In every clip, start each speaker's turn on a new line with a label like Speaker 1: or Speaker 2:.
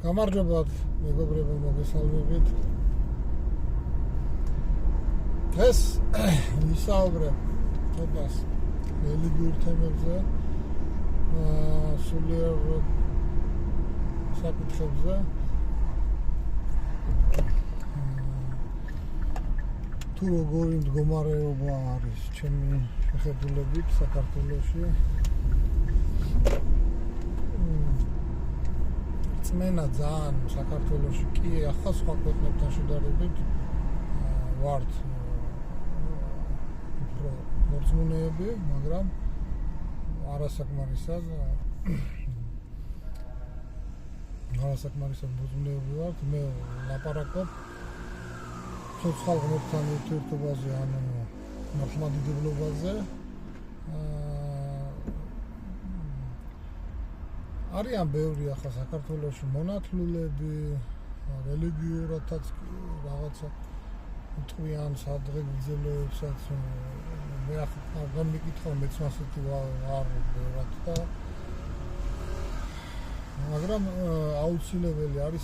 Speaker 1: გამარჯობათ მეგობრებო, მოგესალმებით. ეს ვისაუბრებ თობას რელიგიურ თემებზე, სულიერ საკითხებზე. თუ როგორი მდგომარეობა არის ჩემი შეხედულებით საქართველოში. წმენა ძალიან საქართველოში კი ახლა სხვა ქვეყნებთან შედარებით ვართ უფრო მორწმუნეები, მაგრამ არასაკმარისად მორწმუნეები ვართ. მე ლაპარაკობ ცოცხალ ღმერთთან ურთიერთობაზე, ანუ მართლმადიდებლობაზე. არიან ბევრი ახლა საქართველოში მონათლულები, რელიგიურადაც რაღაცა მტყვიან სადღეგრძელოებსაც. მე ახლა გამიკითხავ, მეც ასეთი ვარ ბევრად და მაგრამ აუცილებელი არის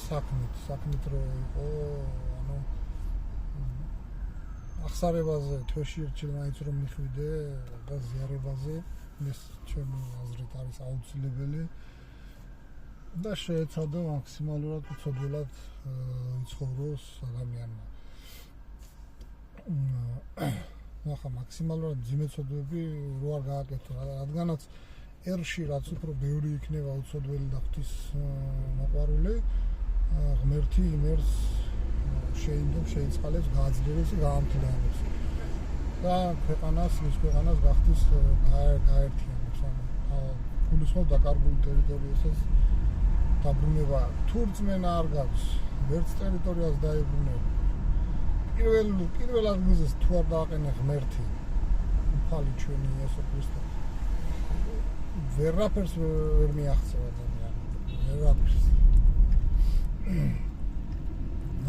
Speaker 1: საქმით რო იყო, ანუ ახსარებაზე თვეში ერთჯერ მაინც რომ მიხვიდე და ზიარებაზე, ეს ჩემი აზრით არის აუცილებელი. და შეეცადო მაქსიმალურად უცოდველად იცხოვროს ადამიანმა. ახლა მაქსიმალურად ძიმეცოდვები რო არ გააკეთო, რადგანაც ერში რაც უფრო ბევრი იქნება უცოდველი და ღვთის მოყვარული, ღმერთი იმერს შეიწყალებს, გააძლიერებს, გაამთლიანებს და მის ქვეყანას გახდის გაერთიანებს. ანუ გულისხმობ დაკარგულ ტერიტორიასაც დაბრუნება. თუ რწმენა არ გაქვს, ვერც ტერიტორიას დაებრუნებ. პირველ ადგილზე თუ არ დააყენე ღმერთი, უფალი ჩვენი იესო ქრისტე, ვერაფერს ვერ მიაღწევა ადამიანი, ვერაფერს.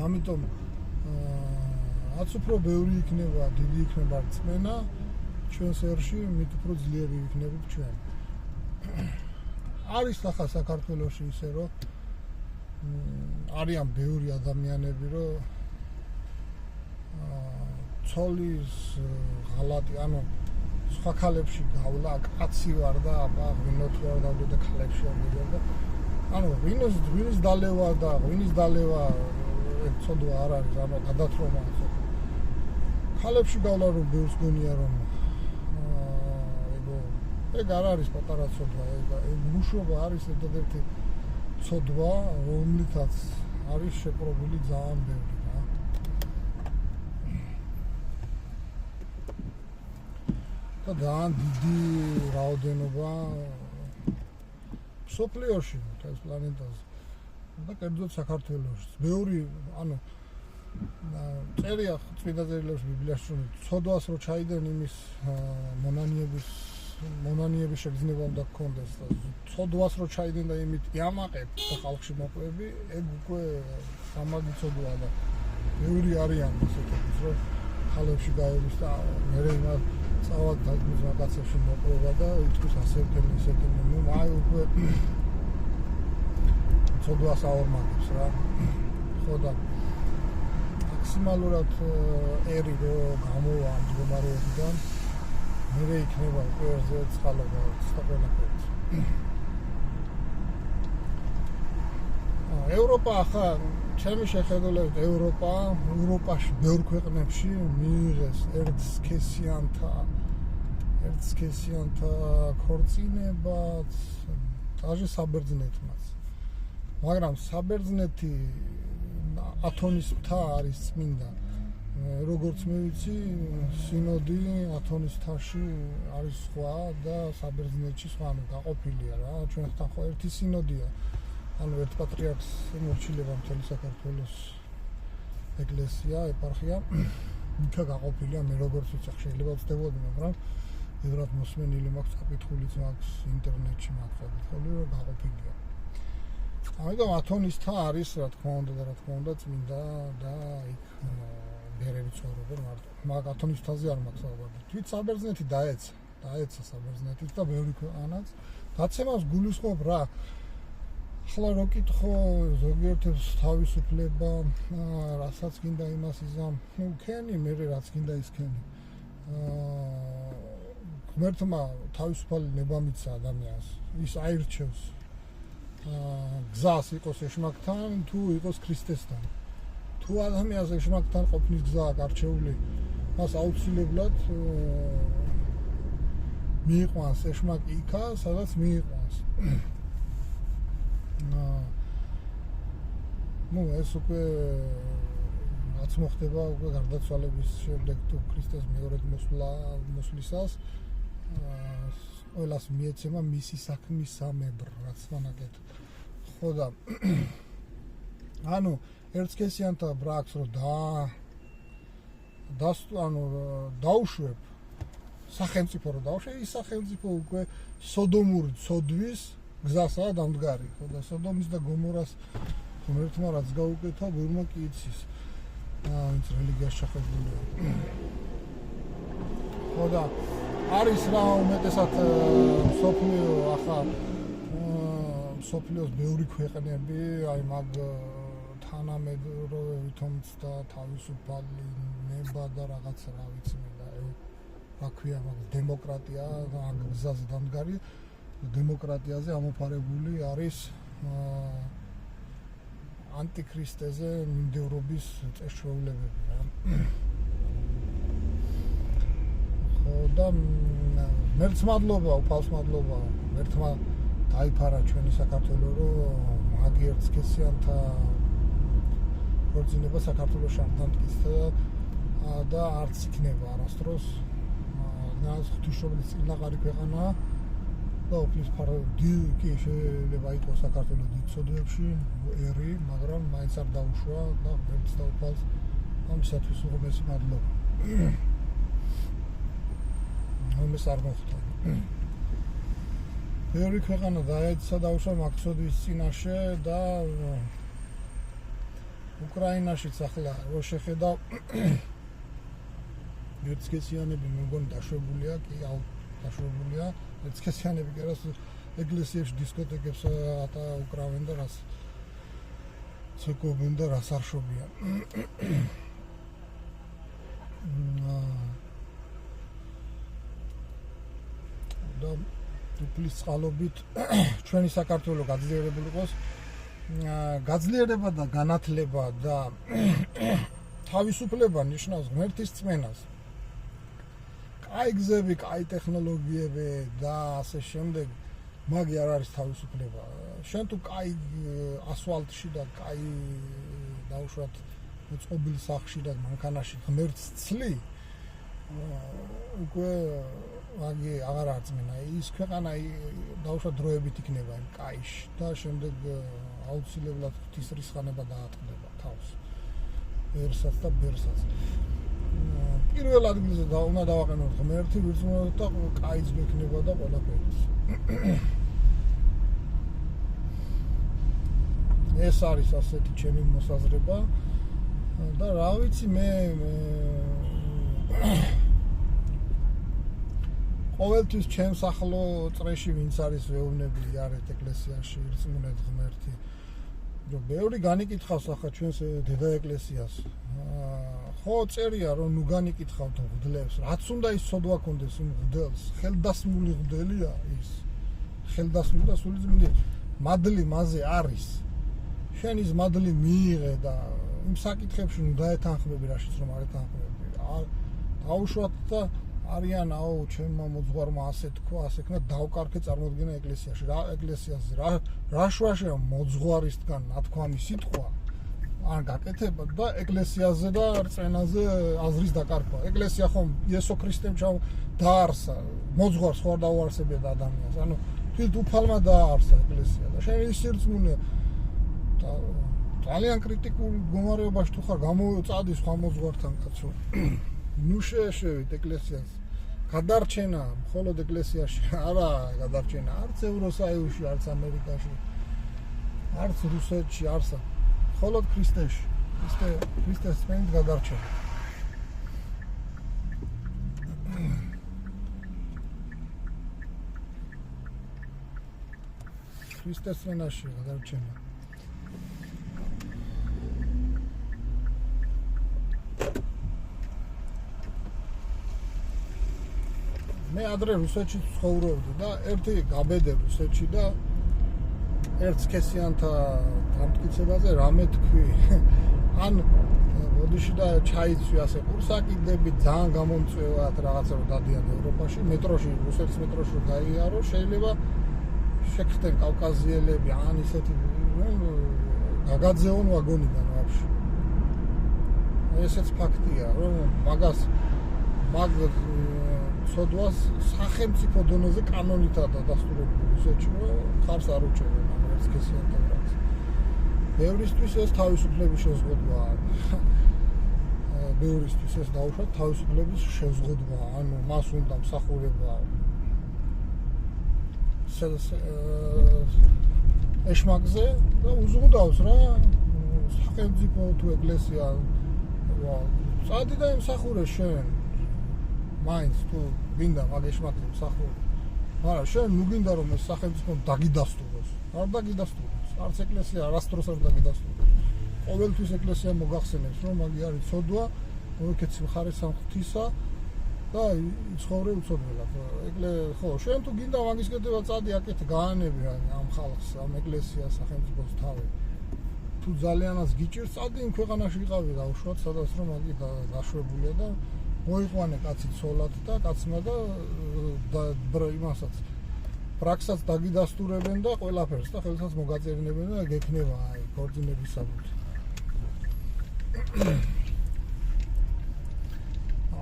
Speaker 1: ამიტომ რაც უფრო ბევრი იქნება, დიდი იქნება რწმენა ჩვენს ერში, მით უფრო ძლიერი იქნებით ჩვენ. არის ახლა საქართველოში ისე რომ არიან ბევრი ადამიანები, რომ ცოლის ღალატი, ანუ სხვა ქალებში გავლა, კაცი ვარ და აბა ღვინოთ ვარ და ქალებში არ მიდევარ და ანუ ღვინის დალევა და ღვინის დალევა ცოდვა არ არის, ანუ გადათრომაა ცოტა. ქალებში გავლა რომ ბევრს გონია რომ ეგ არ არის პატარა ცოდვა, ეგ მუშობა არის ერთადერთი ცოდვა, რომლითაც არის შეპყრობილი ძალიან ბევრი. და ძალიან დიდი რაოდენობა მსოფლიოში, ეს პლანეტაზე და კერძოდ საქართველოში. ბევრი, ანუ წერია წმინდა წერილებში, ბიბლიაში, რომ ცოდვას რო ჩაიდენ იმის მონანიების შეგრძნება უნდა გქონდეს და ცოდვას რო ჩაიდენ და იმით იამაყებ და ხალხში მოყვები, ეგ უკვე სამაგი ცოდვაა და ბევრი არიან ესეთების, რომ ხალხში გაევის და მერე იმას წავალ დაგმის რაღაცებში მოყვება და იტყვის ასეთენ ისეთენ, აი უკვე ცოდვას აორმაგებს რა. ხო და მაქსიმალურად ერი რო გამოვა ამ მდგომარეობიდან, მერე იქნება უკვე ერთზე ცხალობა ყველაფერს. ევროპა ახლა ჩემი შეხედულებით ევროპაში ბევრ ქვეყნებში მიიღეს ერთსქესიანთა ქორწინებაც, даже საბერძნეთმაც. მაგრამ საბერძნეთი ათონის მთა არის წმინდა. როგორც მე ვიცი, სინოდი ათონის მთაში არის სხვა და საბერძნეთში სხვა, ანუ გაყოფილია რა. ჩვენთან ხო ერთი სინოდია. ანუ ერთ პატრიარქს მორჩილება მთელი საქართველოს ეკლესია, ეპარხია. იქა გაყოფილია, მე როგორც ვიცი, შეიძლება ვწდებოდი, მაგრამ ბევრად მოსმენილი მაქვს, წაკითხულიც მაქვს, ინტერნეტში მაქვს წაკითხული, რომ გაყოფილია. ამიტომ ათონის მთა არის, რა თქმა უნდა, წმინდა და იქ ბერები ცხოვრობენ მარტო. მაგ ათონის მთაზე არ მაქვს საუბარი. თვით საბერძნეთი დაეცა საბერძნეთის და ბევრი ქვეყანაც. დაცემას გულისხმობ რა. ახლა რო კითხო ზოგიერთებს თავისუფლება რასაც გინდა იმას იზამ ქენი მე რაც გინდა ის ქენი ღმერთმა თავისუფალი ნება მიცა ადამიანს ის აირჩევს გზას იყოს ეშმაკთან თუ იყოს ქრისტესთან თუ ადამიანს ეშმაკთან ყოფნის გზა აქვს არჩეული მას აუცილებლად მიიყვანს ეშმაკი იქა სადაც მიიყვანს ну ეს უკვე რაც მოხდება უკვე გარდაცვალების შემდეგ თუ ქრისტეს მეორედ მოსვლისას ყველას მიეცემა მისი საქმის სამებრ რაც ვანაკეთ ხო და ანუ ერთსქესიანთა ბრაკს რო დაუშვებ სახელმწიფო რო დაუშვებ ის სახელმწიფო უკვე სოდომური ცოდვის გზასაა დამდგარი ხო და სოდომის და გომორას ღმერთმა რაც გაუკეთა გურმა კი იცის ვინც რელიგიას ჩახერხულია ხო და არის რა უმეტესად სოფლიო ახლა სოფლიოს ბევრი ქვეყნები აი მაგ თანამედროვეობითაც და თავისუფალი ნება და რაღაცა რა ვიცი მე და რა ქვია მაგ დემოკრატია და ამ გზაზე დამდგარი დემოკრატიაზე ამოფარებული არის ანტიქრისტეზე მიმდევრობის წესჩვეულებები რა და მერც მადლობა უფალს მადლობა მერთმა დაიფარა ჩვენი საქართველო რომ მაგი ერთსქესიანთა ქორწინება საქართველოში არ დამტკიცდა და არც იქნება არასდროს ნას ღვთისმშობლის წინააღმდეგ ქვეყანაა და უფლის ფარდი კი შეიძლება იყოს საქართველოს დიდ სოდოებში ერი მაგრამ მაინც არ დაუშვა და მერც და უფალს ამისათვის უღმესი მადლობა ამის არ მოხდა ბევრი ქვეყანა დაეცა დაუშვა მაქსოდვის წინაშე და უკრაინაშიც ახლა რო შეხედავ ერთსქესიანები მე მგონი დაშვებულია კი დაშვებულია ერთსქესიანები კი რას ეკლესიებში დისკოთეკებს ატა უკრავენ და რას ცეკობენ და რას არ შობიან და უფლის წყალობით ჩვენი საქართველო გაძლიერებული იყოს გაძლიერება და განათლება და თავისუფლება ნიშნავს ღმერთის წმენას კაი გზები, კაი ტექნოლოგიები და ასე შემდეგ მაგი არ არის თავისუფლება შენ თუ კაი ასფალტში და კაი დაუშვათ მოწყობილ სახლში და მანქანაში ღმერთს ცლი უკვე მაგი აღარ აწმენა ის ქვეყანა დაუშვათ დროებით იქნება იმ კაიში და შემდეგ აუცილებლად ღვთისრისხანება დაატყდება თავს ერსაც და ბერსაც პირველ ადგილზე უნდა დავაყენოთ ღმერთი ვირწმუნოთ და კაიც გვექნება და ყველაფერი ეს არის ასეთი ჩემი მოსაზრება და რა ვიცი მე ყოველთვის ჩემს ახლო წრეში ვინც არის ვეუბნები არეთ ეკლესიაში ვირწმუნეთ ღმერთი რომ ბევრი განიკითხავს ახლა ჩვენს დედა ეკლესიას ხო წერია რომ ნუ განიკითხავთ მღვდლებს რაც უნდა ის ცოდვა კონდეს იმ მღვდელს ხელდასმული მღვდელია ის ხელდასმული და სულიწმინდი მადლი მასზე არის შენ ის მადლი მიიღე და იმ საკითხებში ნუ დაეთანხმები რაშიც რომ არ ეთანხმები დაუშვათ და არიანაო ჩემმა მოძღვარმა ასე თქვა ასე ქნა დავკარგე წარმოდგენა ეკლესიაში რა ეკლესიაზე რა შვაშია მოძღვარისგან ნათქვამი სიტყვა არ გაკეთება და ეკლესიაზე და რწენაზე აზრის დაკარგვა ეკლესია ხომ იესო ქრისტემ დაარსა მოძღვარს ხო არ დაუარსებია ადამიანს ანუ თვით უფალმა დაარსა ეკლესია და შენ ის სირწმუნე ძალიან კრიტიკულ მდგომარეობაში თუ ხარ გამოწადი სხვა მოძღვართან კაცო ნუ შეეშევით ეკლესიას გადარჩენა მხოლოდ ეკლესიაში არა გადარჩენა არც ევროსაიუში არც ამერიკაში არც რუსეთში არც მხოლოდ ქრისტეში ქრისტეს წმენით გადარჩენა ვის տեսვენაში გადარჩენა. მე ადრე რუსეთში ცხოვრობდი და ერთი გაბედე რუსეთში და ერთ სქესიანთა დამტკიცებაზე რამე თქვი. ან ოდიში და ჩაიცვი ასე კურსაკიდები ძალიან გამომწვევად რაღაცა რომ დადიან ევროპაში, მეტროში, რუსეთის მეტროში გაიარო, შეიძლება შეგხდნენ კავკაზიელები, ან ისეთი გაგაძეონ ვაგონიდან ვაფშე. ესეც ფაქტია, რომ მაგ ცოდვას სახელმწიფო დონეზე კანონითაა დადასტურებული რუსეთში, რომ ხარს არ უჩვენებენ ამ ერთ სქესიანთა პრაქტიკას. ბევრისთვის ეს თავისუფლების შეზღუდვაა. ბევრისთვის ეს დაუშვათ თავისუფლების შეზღუდვა, ანუ მას უნდა მსახურება ეშმაკზე და უზღუდავს რა სახელმწიფო თუ ეკლესია წადი და იმსახურე შენ მაინც თუ გინდა მაგ ეშმაკზე მსახურე, მაგრამ შენ ნუ გინდა რომ ეს სახელმწიფო დაგიდასტუროს, არ დაგიდასტუროს, არც ეკლესია არასდროს არ დაგიდასტუროს. ყოველთვის ეკლესია მოგახსენებს რომ მაგი არის ცოდვა, მოგეცი მხარეს ამ ღვთისა და იცხოვრე უცოდველად. ხო, შენ თუ გინდა მაგის კეთება წადი აკეთე გაანები ამ ხალხს, ამ ეკლესიას, სახელმწიფოს თავი. თუ ძალიანაც გიჭირს, წადი იმ ქვეყანაში იყავი და უშუალოდ სადაც რომ მაგი დაშვებულია და მოიყვანე კაცი ცოლად და კაცმა და იმასაც პრაქსაც დაგიდასტურებენ და ყველაფერს და ხელსაც მოგაწერინებენ და გექნება აი ქორწინების საბუთი.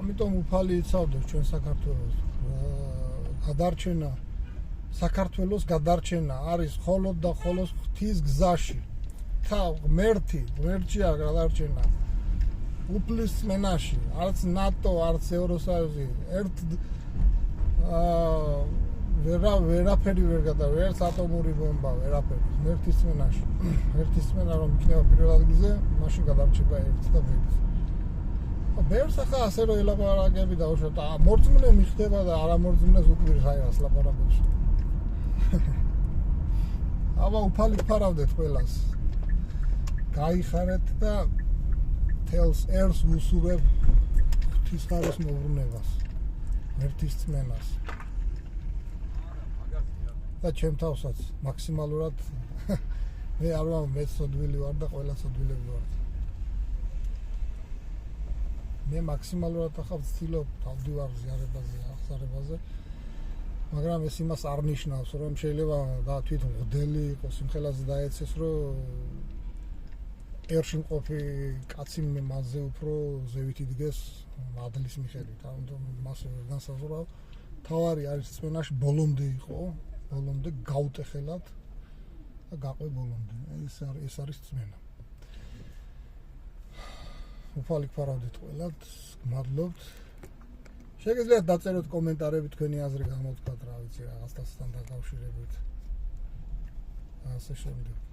Speaker 1: ამიტომ უფალი იცავდეს ჩვენ საქართველოს. საქართველოს გადარჩენა არის მხოლოდ და მხოლოდ ღვთის გზაში. ღმერთია გადარჩენა. უფლის წმენაში, არც ნატო, არც ევროსოიუზი, ვერაფერი ვერ გადავერთ, ერთ ატომური ბომბა, ვერაფერი, ღმერთის წმენაში. ღმერთის წმენა რომ იქნება პირველ ადგილზე, მაშინ გადარჩება ერთი და ბევრი. ბევრს ახლა ასე რომ ელაპარაკები დაუშვათ, მორწმუნე მიხდება და არამორწმუნეს უკვირს აირას ლაპარაკობს. აბა უფალი ფარავდეთ ყველას. გაიხარეთ და თელს ერს უსურებ ღვთის ხარეს მოვრუნებას, ღმერთის წმენას. და ჩემ თავსაც მაქსიმალურად მე არ ვარ მეცოდვილი ვარ და ყველა ცოდვილები ვარ. მე მაქსიმალურად ახლა ვცდილობ დავდივარ ზიარებაზე, აღზარებაზე, მაგრამ ეს იმას არ ნიშნავს, რომ შეიძლება და თვითონ მღვდელი იყოს, სიმხელაზე დაეცეს, რომ ერში მყოფი კაცი მასზე უფრო ზევით იდგეს მადლის მიხედვით, ამიტომ მას განსაზღვრავ. თავარი არის წმენაში ბოლომდე იყო, ბოლომდე გაუტეხელად და გაყვე ბოლომდე. ეს არის წმენა. უფალი ფარავდეთ ყველად, გმადლობთ. შეგიძლიათ დაწეროთ კომენტარები თქვენი აზრი გამოთქვათ, რა ვიცი, რაღაცასთან დაკავშირებით. ასე შემდეგ.